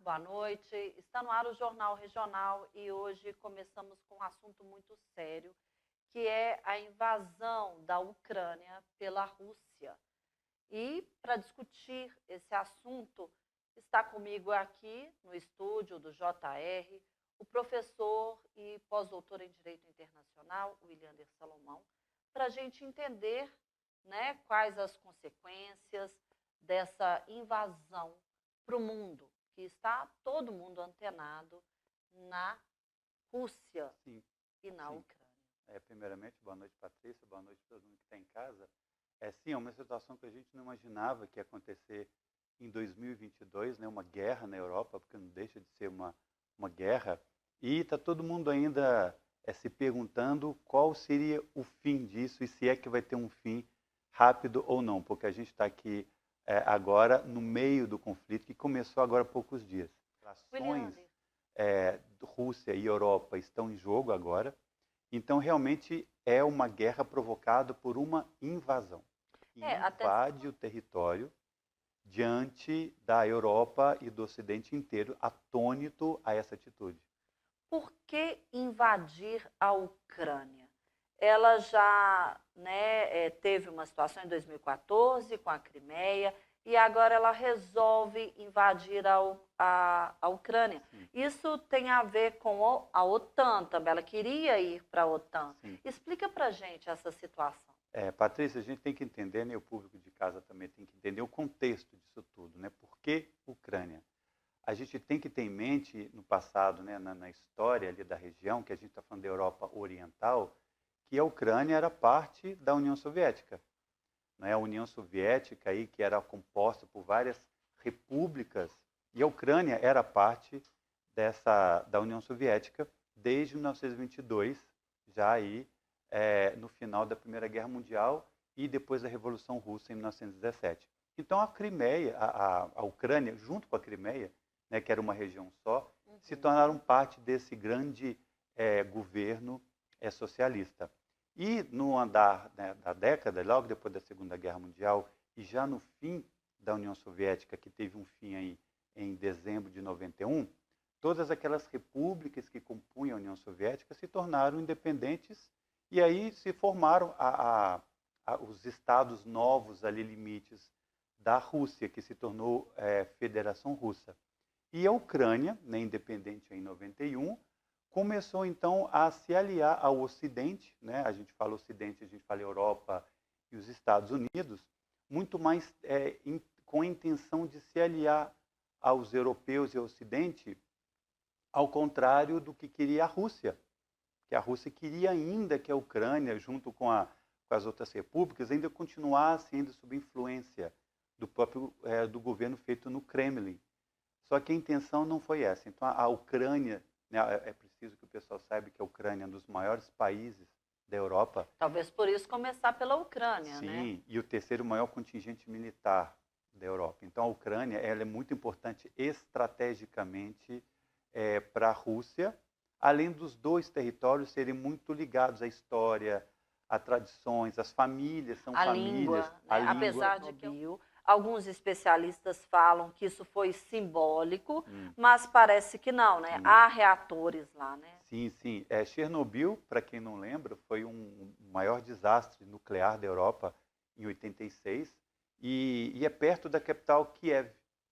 boa noite. Está no ar o Jornal Regional e hoje começamos com um assunto muito sério, que é a invasão da Ucrânia pela Rússia. E para discutir esse assunto, está comigo aqui no estúdio do JR o professor e pós-doutor em Direito Internacional, Williander Salomão, para a gente entender, né, quais as consequências dessa invasão para o mundo, que está todo mundo antenado na Rússia Sim, e na sim. Ucrânia. Primeiramente, boa noite, Patrícia, boa noite a todo mundo que está em casa. Sim, é uma situação que a gente não imaginava que ia acontecer em 2022, né, uma guerra na Europa, porque não deixa de ser uma guerra, e está todo mundo ainda se perguntando qual seria o fim disso e se é que vai ter um fim rápido ou não, porque a gente está aqui agora no meio do conflito que começou agora há poucos dias. Relações Williander, Rússia e Europa estão em jogo agora, então realmente é uma guerra provocada por uma invasão. E até invade o território diante da Europa e do Ocidente inteiro, atônito a essa atitude. por que invadir a Ucrânia? Ela já, né, teve uma situação em 2014 com a Crimeia e agora ela resolve invadir a Ucrânia. Sim. Isso tem a ver com a OTAN também, ela queria ir para a OTAN. Sim. Explica para a gente essa situação. Patrícia, a gente tem que entender, né, o público de casa também tem que entender o contexto disso tudo, né? Por que Ucrânia? A gente tem que ter em mente no passado, né, na história ali da região, que a gente está falando da Europa Oriental, que a Ucrânia era parte da União Soviética. Né? A União Soviética, aí, que era composta por várias repúblicas, e a Ucrânia era parte da União Soviética desde 1922, já aí no final da Primeira Guerra Mundial e depois da Revolução Russa em 1917. Então a Crimeia, a Ucrânia, junto com a Crimeia, né, que era uma região só, se tornaram parte desse grande governo socialista. E no andar, né, da década, logo depois da Segunda Guerra Mundial, e já no fim da União Soviética, que teve um fim aí em dezembro de 91, todas aquelas repúblicas que compunham a União Soviética se tornaram independentes e aí se formaram os estados novos ali, limites da Rússia, que se tornou Federação Russa. E a Ucrânia, né, independente em 91, começou então a se aliar ao Ocidente, né? A gente fala Ocidente, a gente fala Europa e os Estados Unidos, muito mais com a intenção de se aliar aos europeus e ao Ocidente, ao contrário do que queria a Rússia. Que a Rússia queria ainda que a Ucrânia, junto com as outras repúblicas, ainda continuasse ainda sob influência do próprio do governo feito no Kremlin. Só que a intenção não foi essa. Então a Ucrânia, né, é preciso que o pessoal saiba que a Ucrânia é um dos maiores países da Europa. Talvez por isso começar pela Ucrânia, Sim, né? Sim, e o terceiro maior contingente militar da Europa. Então a Ucrânia ela é muito importante estrategicamente para a Rússia, além dos dois territórios serem muito ligados à história, a tradições, as famílias são A famílias, língua, né? a língua. Apesar de que alguns especialistas falam que isso foi simbólico, mas parece que não, né? Sim. Há reatores lá, né? Sim, sim. Chernobyl, para quem não lembra, foi um maior desastre nuclear da Europa em 86 e é perto da capital Kiev,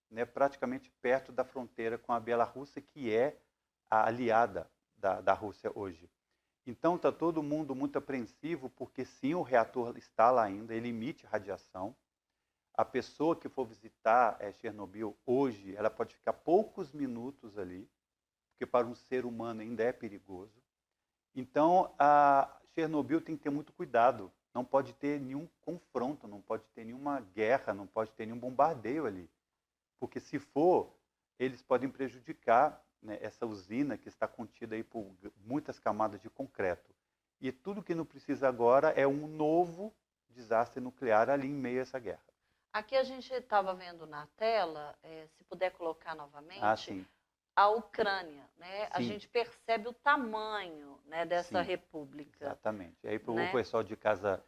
né? Praticamente perto da fronteira com a Bielorrússia, que é a aliada da Rússia hoje. Então está todo mundo muito apreensivo, porque sim, o reator está lá ainda, ele emite radiação. A pessoa que for visitar Chernobyl hoje, ela pode ficar poucos minutos ali, porque para um ser humano ainda é perigoso. Então, a Chernobyl tem que ter muito cuidado. Não pode ter nenhum confronto, não pode ter nenhuma guerra, não pode ter nenhum bombardeio ali. Porque se for, eles podem prejudicar, né, essa usina que está contida aí por muitas camadas de concreto. E tudo que não precisa agora é um novo desastre nuclear ali em meio a essa guerra. Aqui a gente estava vendo na tela, se puder colocar novamente, sim. a Ucrânia, né? Sim. A gente percebe o tamanho, né, dessa Sim, república. Exatamente. Aí para né? o pessoal de casa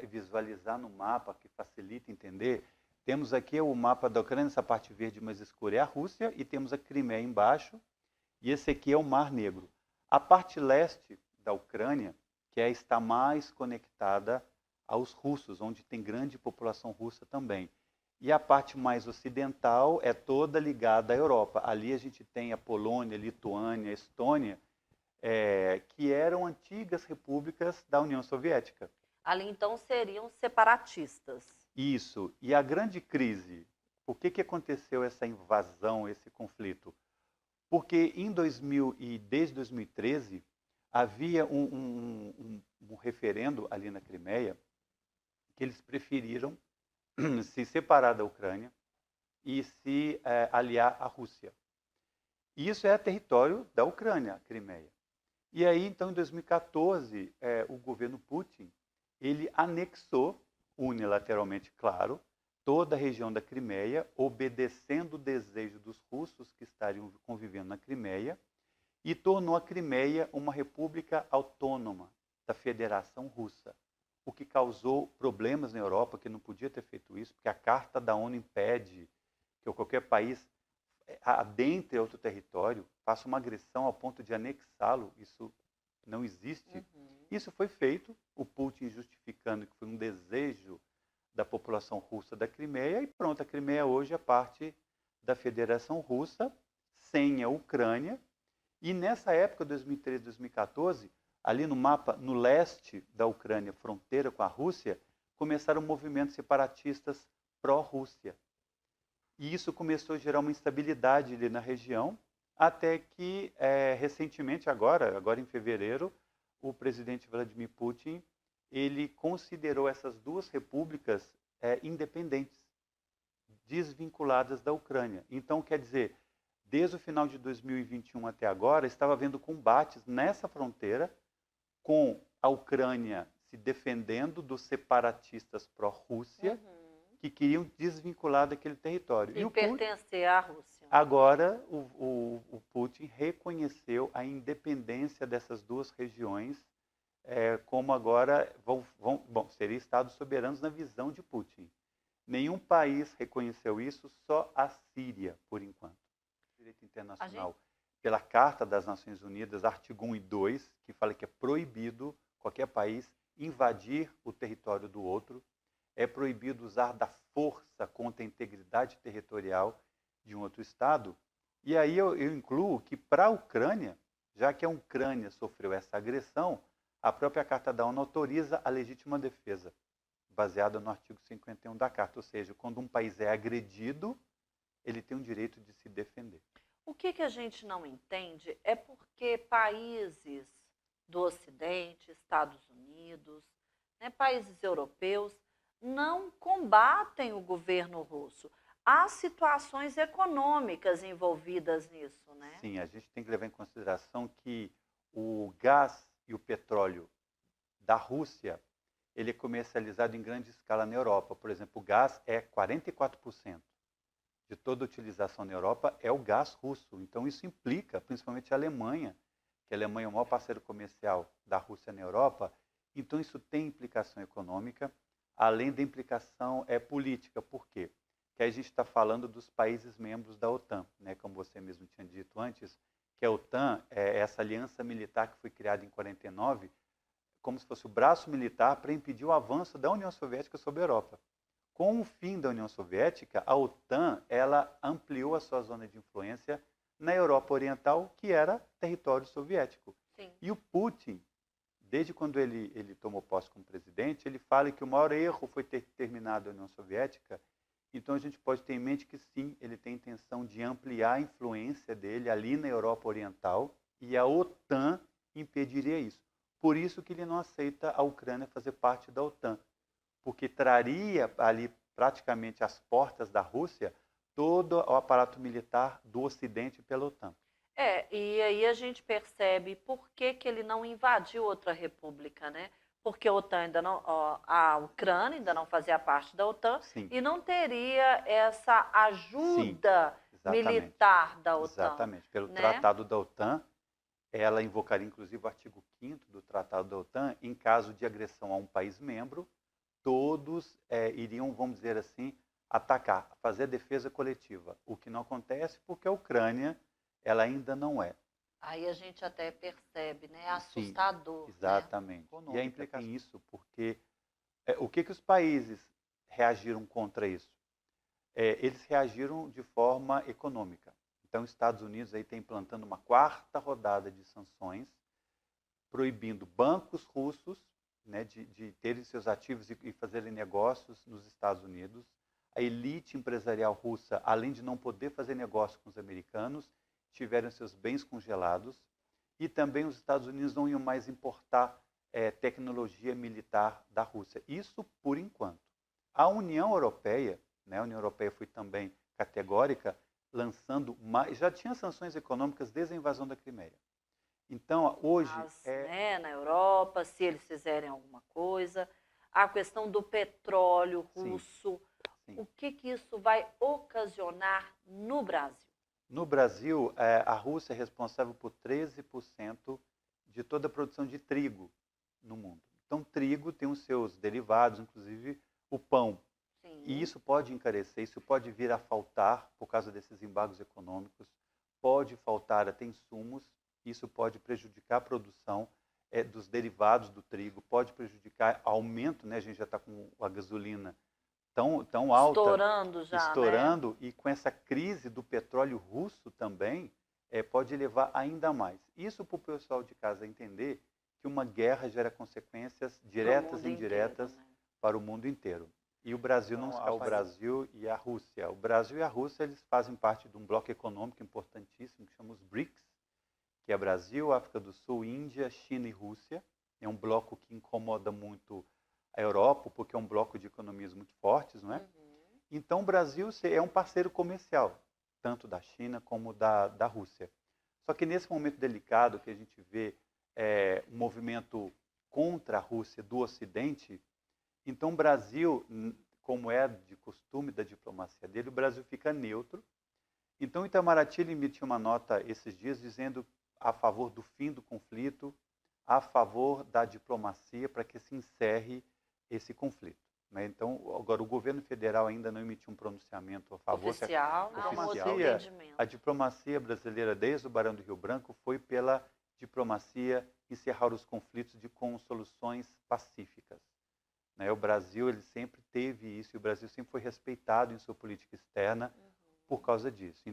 visualizar no mapa, que facilita entender, Temos aqui o mapa da Ucrânia, essa parte verde mais escura é a Rússia, e temos a Crimeia embaixo, e esse aqui é o Mar Negro. A parte leste da Ucrânia, que está mais conectada aos russos, onde tem grande população russa também. E a parte mais ocidental é toda ligada à Europa. Ali a gente tem a Polônia, Lituânia, Estônia, que eram antigas repúblicas da União Soviética. Ali, então, seriam separatistas. Isso. E a grande crise, por que aconteceu essa invasão, esse conflito? Porque desde 2013, havia um referendo ali na Crimeia que eles preferiram se separar da Ucrânia e se aliar à Rússia. E isso é território da Ucrânia, a Crimeia. E aí, então, em 2014, o governo Putin, ele anexou, unilateralmente, claro, toda a região da Crimeia, obedecendo o desejo dos russos que estariam convivendo na Crimeia, e tornou a Crimeia uma república autônoma da Federação Russa, o que causou problemas na Europa, que não podia ter feito isso, porque a Carta da ONU impede que qualquer país adentre outro território, faça uma agressão ao ponto de anexá-lo. Isso não existe. Uhum. Isso foi feito, o Putin justificando que foi um desejo da população russa da Crimeia, e pronto, a Crimeia hoje é parte da Federação Russa, sem a Ucrânia. E nessa época, 2013, 2014, ali no mapa, no leste da Ucrânia, fronteira com a Rússia, começaram movimentos separatistas pró-Rússia. E isso começou a gerar uma instabilidade ali na região, até que, recentemente, agora em fevereiro, o presidente Vladimir Putin, ele considerou essas duas repúblicas independentes, desvinculadas da Ucrânia. Então, quer dizer, desde o final de 2021 até agora, estava havendo combates nessa fronteira, com a Ucrânia se defendendo dos separatistas pró-Rússia, que queriam desvincular daquele território. E pertencer à Rússia. Agora, o Putin reconheceu a independência dessas duas regiões, como agora seriam estados soberanos na visão de Putin. Nenhum país reconheceu isso, só a Síria, por enquanto. Direito internacional, pela Carta das Nações Unidas, artigo 1 e 2, que fala que é proibido qualquer país invadir o território do outro, é proibido usar da força contra a integridade territorial de um outro Estado. E aí eu incluo que para a Ucrânia, já que a Ucrânia sofreu essa agressão, a própria Carta da ONU autoriza a legítima defesa, baseada no artigo 51 da Carta. Ou seja, quando um país é agredido, ele tem o direito de se defender. O que a gente não entende é porque países do Ocidente, Estados Unidos, países europeus, não combatem o governo russo. Há situações econômicas envolvidas nisso, né? Sim, a gente tem que levar em consideração que o gás e o petróleo da Rússia, ele é comercializado em grande escala na Europa. Por exemplo, o gás é 44% de toda a utilização na Europa é o gás russo. Então isso implica, principalmente a Alemanha, que a Alemanha é o maior parceiro comercial da Rússia na Europa. Então isso tem implicação econômica, além da implicação política. Por quê? Porque a gente está falando dos países membros da OTAN, né? Como você mesmo tinha dito antes, que a OTAN é essa aliança militar que foi criada em 49, como se fosse o braço militar para impedir o avanço da União Soviética sobre a Europa. Com o fim da União Soviética, a OTAN ela ampliou a sua zona de influência na Europa Oriental, que era território soviético. Sim. E o Putin, desde quando ele tomou posse como presidente, ele fala que o maior erro foi ter terminado a União Soviética. Então a gente pode ter em mente que sim, ele tem a intenção de ampliar a influência dele ali na Europa Oriental, e a OTAN impediria isso. Por isso que ele não aceita a Ucrânia fazer parte da OTAN, porque traria ali praticamente às portas da Rússia todo o aparato militar do Ocidente pela OTAN. E aí a gente percebe por que ele não invadiu outra república, né? Porque a OTAN ainda não, a Ucrânia ainda não fazia parte da OTAN. Sim. E não teria essa ajuda militar da OTAN. Exatamente. Pelo né? Tratado da OTAN, ela invocaria inclusive o artigo 5º do Tratado da OTAN, em caso de agressão a um país membro, todos iriam, vamos dizer assim, atacar, fazer a defesa coletiva, o que não acontece porque a Ucrânia ela ainda não é. Aí a gente até percebe, né? É Sim, assustador, né? exatamente. E a implicação nisso, porque o que os países reagiram contra isso? Eles reagiram de forma econômica. Então, os Estados Unidos aí está implantando uma quarta rodada de sanções, proibindo bancos russos, né, de terem seus ativos e fazerem negócios nos Estados Unidos. A elite empresarial russa, além de não poder fazer negócio com os americanos, tiveram seus bens congelados. E também os Estados Unidos não iam mais importar tecnologia militar da Rússia. Isso por enquanto. A União Europeia, né, a União Europeia foi também categórica, lançando mais, já tinha sanções econômicas desde a invasão da Crimeia. Então, hoje... Mas, né, na Europa, se eles fizerem alguma coisa, a questão do petróleo russo, sim. O que isso vai ocasionar no Brasil? No Brasil, a Rússia é responsável por 13% de toda a produção de trigo no mundo. Então, trigo tem os seus derivados, inclusive o pão. Sim. E isso pode encarecer, isso pode vir a faltar por causa desses embargos econômicos, pode faltar até insumos, isso pode prejudicar a produção dos derivados do trigo, pode prejudicar aumento, né? A gente já está com a gasolina tão alta, estourando, né? E com essa crise do petróleo russo também, pode levar ainda mais. Isso para o pessoal de casa entender que uma guerra gera consequências diretas e indiretas inteiro, né? para o mundo inteiro. E o Brasil não escapa. O Brasil e a Rússia. O Brasil e a Rússia eles fazem parte de um bloco econômico importantíssimo que chama os BRICS, que é Brasil, África do Sul, Índia, China e Rússia. É um bloco que incomoda muito a Europa, porque é um bloco de economias muito fortes, não é? Uhum. Então, o Brasil é um parceiro comercial, tanto da China como da Rússia. Só que nesse momento delicado que a gente vê um movimento contra a Rússia do Ocidente, então o Brasil, como é de costume da diplomacia dele, o Brasil fica neutro. Então, Itamaraty emitiu uma nota esses dias dizendo a favor do fim do conflito, a favor da diplomacia para que se encerre esse conflito. Né? Então, agora, o governo federal ainda não emitiu um pronunciamento a favor. Oficial. A diplomacia brasileira, desde o Barão do Rio Branco, foi pela diplomacia encerrar os conflitos com soluções pacíficas. Né? O Brasil ele sempre teve isso, e o Brasil sempre foi respeitado em sua política externa por causa disso.